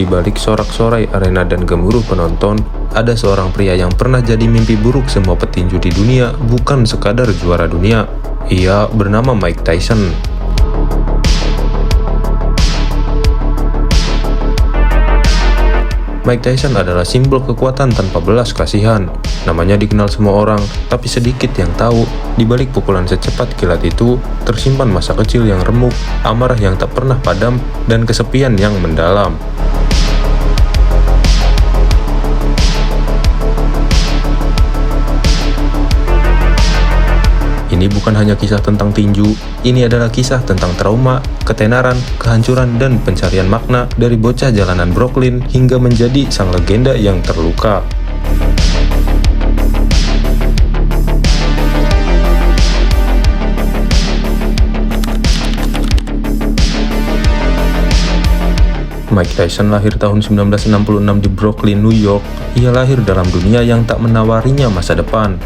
Di balik sorak-sorai arena dan gemuruh penonton, ada seorang pria yang pernah jadi mimpi buruk semua petinju di dunia, bukan sekadar juara dunia. Ia bernama Mike Tyson. Mike Tyson adalah simbol kekuatan tanpa belas kasihan. Namanya dikenal semua orang, tapi sedikit yang tahu, di balik pukulan secepat kilat itu, tersimpan masa kecil yang remuk, amarah yang tak pernah padam, dan kesepian yang mendalam. Ini bukan hanya kisah tentang tinju, ini adalah kisah tentang trauma, ketenaran, kehancuran, dan pencarian makna dari bocah jalanan Brooklyn hingga menjadi sang legenda yang terluka. Mike Tyson lahir tahun 1966 di Brooklyn, New York. Ia lahir dalam dunia yang tak menawarinya masa depan.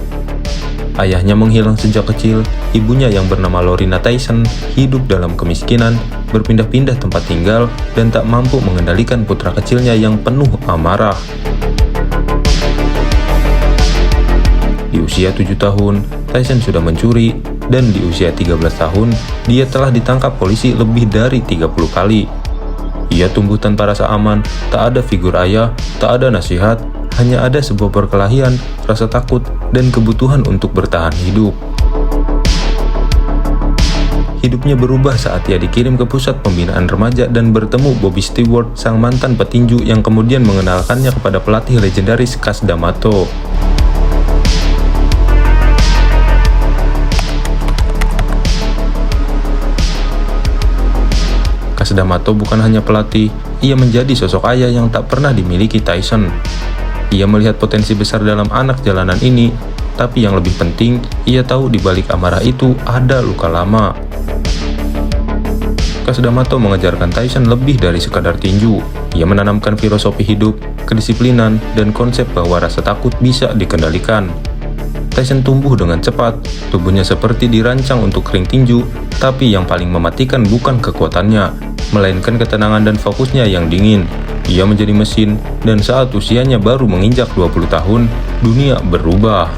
Ayahnya menghilang sejak kecil, ibunya yang bernama Lorena Tyson hidup dalam kemiskinan, berpindah-pindah tempat tinggal, dan tak mampu mengendalikan putra kecilnya yang penuh amarah. Di usia 7 tahun, Tyson sudah mencuri, dan di usia 13 tahun, dia telah ditangkap polisi lebih dari 30 kali. Ia tumbuh tanpa rasa aman, tak ada figur ayah, tak ada nasihat, hanya ada sebuah perkelahian, rasa takut, dan kebutuhan untuk bertahan hidup. Hidupnya berubah saat ia dikirim ke pusat pembinaan remaja dan bertemu Bobby Stewart, sang mantan petinju yang kemudian mengenalkannya kepada pelatih legendaris Cus D'Amato. Cus D'Amato bukan hanya pelatih, ia menjadi sosok ayah yang tak pernah dimiliki Tyson. Ia melihat potensi besar dalam anak jalanan ini, tapi yang lebih penting, ia tahu di balik amarah itu ada luka lama. Cus D'Amato mengajarkan Tyson lebih dari sekadar tinju. Ia menanamkan filosofi hidup, kedisiplinan, dan konsep bahwa rasa takut bisa dikendalikan. Tyson tumbuh dengan cepat, tubuhnya seperti dirancang untuk ring tinju, tapi yang paling mematikan bukan kekuatannya, melainkan ketenangan dan fokusnya yang dingin. Ia menjadi mesin, dan saat usianya baru menginjak 20 tahun, dunia berubah.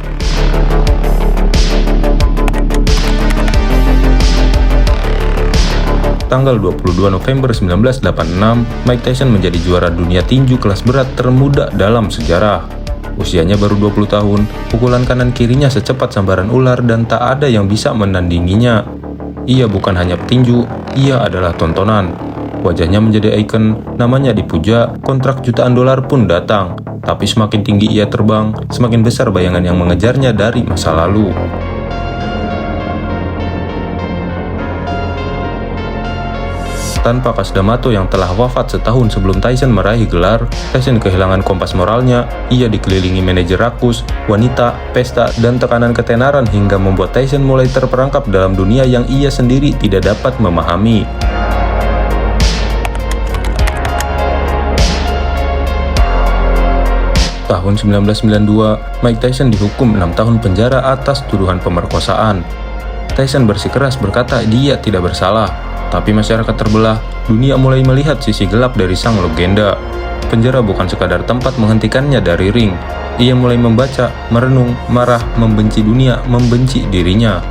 Tanggal 22 November 1986, Mike Tyson menjadi juara dunia tinju kelas berat termuda dalam sejarah. Usianya baru 20 tahun, pukulan kanan kirinya secepat sambaran ular dan tak ada yang bisa menandinginya. Ia bukan hanya petinju, ia adalah tontonan. Wajahnya menjadi ikon, namanya dipuja, kontrak jutaan dolar pun datang. Tapi semakin tinggi ia terbang, semakin besar bayangan yang mengejarnya dari masa lalu. Tanpa Cus D'Amato yang telah wafat setahun sebelum Tyson meraih gelar, Tyson kehilangan kompas moralnya. Ia dikelilingi manajer rakus, wanita, pesta, dan tekanan ketenaran hingga membuat Tyson mulai terperangkap dalam dunia yang ia sendiri tidak dapat memahami. Tahun 1992, Mike Tyson dihukum 6 tahun penjara atas tuduhan pemerkosaan. Tyson bersikeras berkata dia tidak bersalah, tapi masyarakat terbelah, dunia mulai melihat sisi gelap dari sang legenda. Penjara bukan sekadar tempat menghentikannya dari ring. Ia mulai membaca, merenung, marah, membenci dunia, membenci dirinya.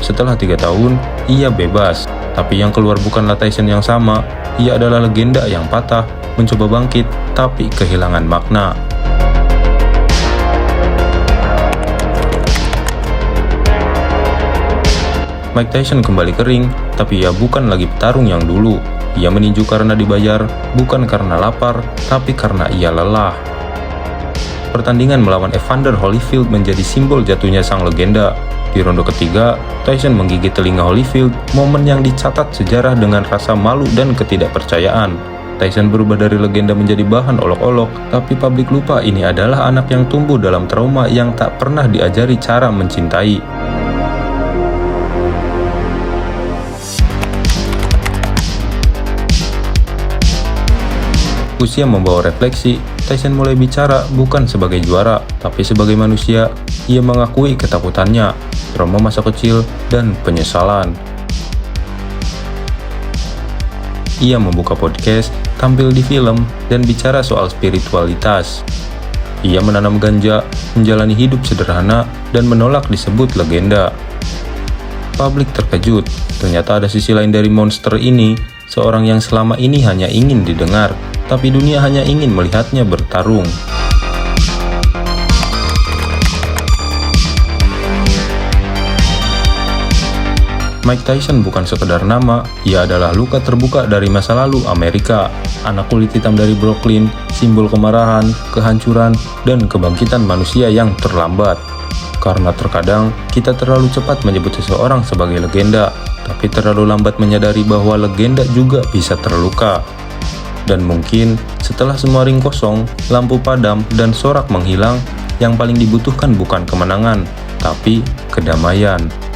Setelah 3 tahun, ia bebas. Tapi yang keluar bukanlah Tyson yang sama. Ia adalah legenda yang patah, mencoba bangkit, tapi kehilangan makna. Mike Tyson kembali ke ring, tapi ia bukan lagi petarung yang dulu. Ia meninju karena dibayar, bukan karena lapar, tapi karena ia lelah. Pertandingan melawan Evander Holyfield menjadi simbol jatuhnya sang legenda. Di ronde ketiga, Tyson menggigit telinga Holyfield, momen yang dicatat sejarah dengan rasa malu dan ketidakpercayaan. Tyson berubah dari legenda menjadi bahan olok-olok, tapi publik lupa ini adalah anak yang tumbuh dalam trauma yang tak pernah diajari cara mencintai. Usia membawa refleksi, Tyson mulai bicara bukan sebagai juara, tapi sebagai manusia. Ia mengakui ketakutannya, trauma masa kecil, dan penyesalan. ia membuka podcast, tampil di film, dan bicara soal spiritualitas. Ia menanam ganja, menjalani hidup sederhana, dan menolak disebut legenda. Publik terkejut, ternyata ada sisi lain dari monster ini, seorang yang selama ini hanya ingin didengar, tapi dunia hanya ingin melihatnya bertarung. Mike Tyson bukan sekedar nama, ia adalah luka terbuka dari masa lalu Amerika. Anak kulit hitam dari Brooklyn, simbol kemarahan, kehancuran, dan kebangkitan manusia yang terlambat. Karena terkadang kita terlalu cepat menyebut seseorang sebagai legenda, tapi terlalu lambat menyadari bahwa legenda juga bisa terluka. Dan mungkin setelah semua ring kosong, lampu padam, dan sorak menghilang, yang paling dibutuhkan bukan kemenangan, tapi kedamaian.